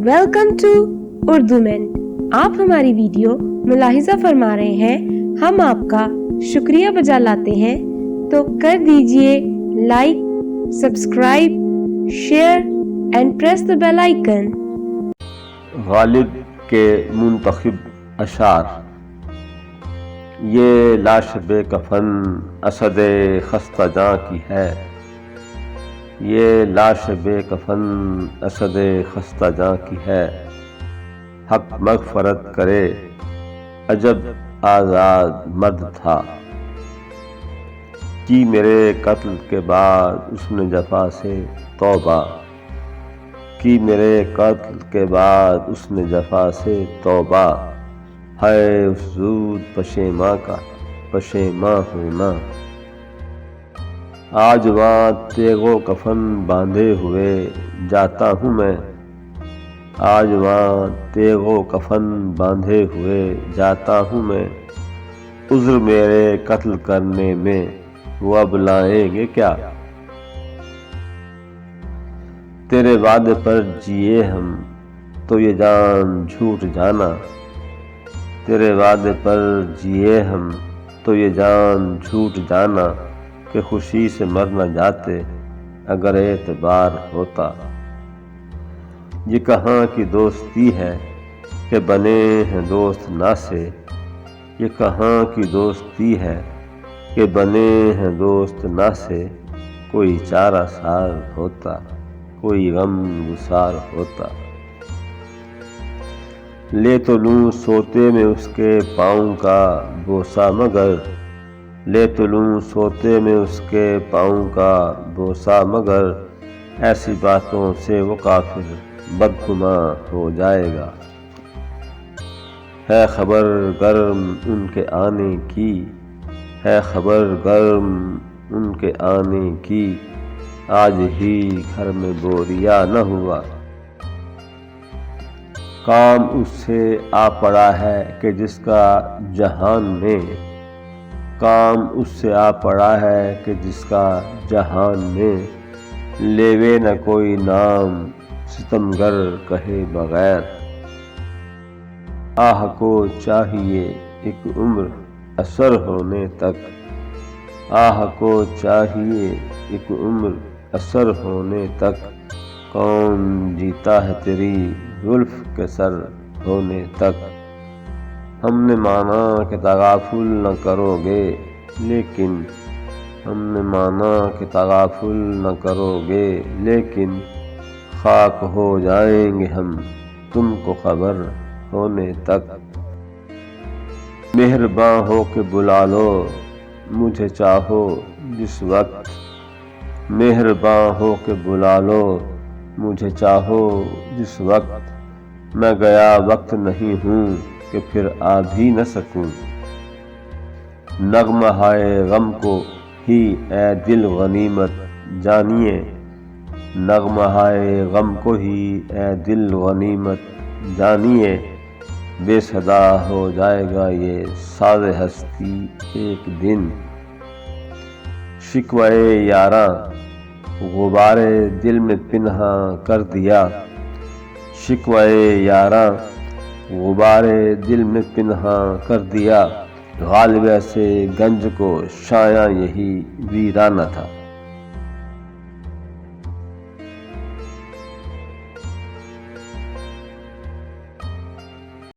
Welcome to Urdu مین۔ آپ ہماری video ملاحظہ فرما رہے ہیں، ہم آپ کا شکریہ بجا لاتے ہیں، تو کر دیجئے like, subscribe, share and press the bell icon. Ghalib کے منتخب اشعار۔ یہ لاش بے کفن اسد خستہ جاں کی ہے، یہ لاش بے کفن اسد خستہ جاں کی ہے۔ حق مغفرت کرے عجب آزاد مرد تھا، کی میرے قتل کے بعد اس نے جفا سے توبہ، کی میرے قتل کے بعد اس نے جفا سے توبہ۔ ہے افزود پشیماں کا پشیماں ہونا، آج وہاں تیغ و کفن باندھے ہوئے جاتا ہوں میں، آج وہاں تیغ و کفن باندھے ہوئے جاتا ہوں میں۔ عذر میرے قتل کرنے میں وہ اب لائیں گے کیا؟ تیرے وعدے پر جیے ہم تو یہ جان جھوٹ جانا، تیرے وعدے پر جیے ہم تو یہ جان جھوٹ جانا، کہ خوشی سے مر نہ جاتے اگر اعتبار ہوتا۔ یہ کہاں کی دوستی ہے کہ بنے ہیں دوست نا سے، یہ کہاں کی دوستی ہے کہ بنے ہیں دوست نا سے۔ کوئی چارہ سار ہوتا، کوئی غم گسار ہوتا، لے تو لوں سوتے میں اس کے پاؤں کا بوسہ مگر، لے تو لوں سوتے میں اس کے پاؤں کا بوسہ مگر، ایسی باتوں سے وہ کافر بدگماں ہو جائے گا۔ ہے خبر گرم ان کے آنے کی، ہے خبر گرم ان کے آنے کی، آج ہی گھر میں بوریا نہ ہوا۔ کام اس سے آ پڑا ہے کہ جس کا جہان میں، کام اس سے آ پڑا ہے کہ جس کا جہان میں، لیوے نہ کوئی نام ستمگر کہے بغیر۔ آہ کو چاہیے ایک عمر اثر ہونے تک، آہ کو چاہیے ایک عمر اثر ہونے تک، کون جیتا ہے تیری زلف کے سر ہونے تک۔ ہم نے مانا کہ تغافل نہ کرو گے لیکن، ہم نے مانا کہ تغافل نہ کرو گے لیکن، خاک ہو جائیں گے ہم تم کو خبر ہونے تک۔ مہرباں ہو کے بلا لو مجھے چاہو جس وقت، مہرباں ہو کے بلا لو مجھے چاہو جس وقت، میں گیا وقت نہیں ہوں کہ پھر آ بھی نہ سکوں۔ نغمہ ہائے غم کو ہی اے دل غنیمت جانیے، نغمہ ہائے غم کو ہی اے دل غنیمت جانیے، بے صدا ہو جائے گا یہ ساز ہستی ایک دن۔ شکوہ یاراں غبار دل میں پنہاں کر دیا، شکوہ یاراں غبار دل میں پنہاں کر دیا، غالب ایسے گنج کو شایاں یہی ویرانہ تھا۔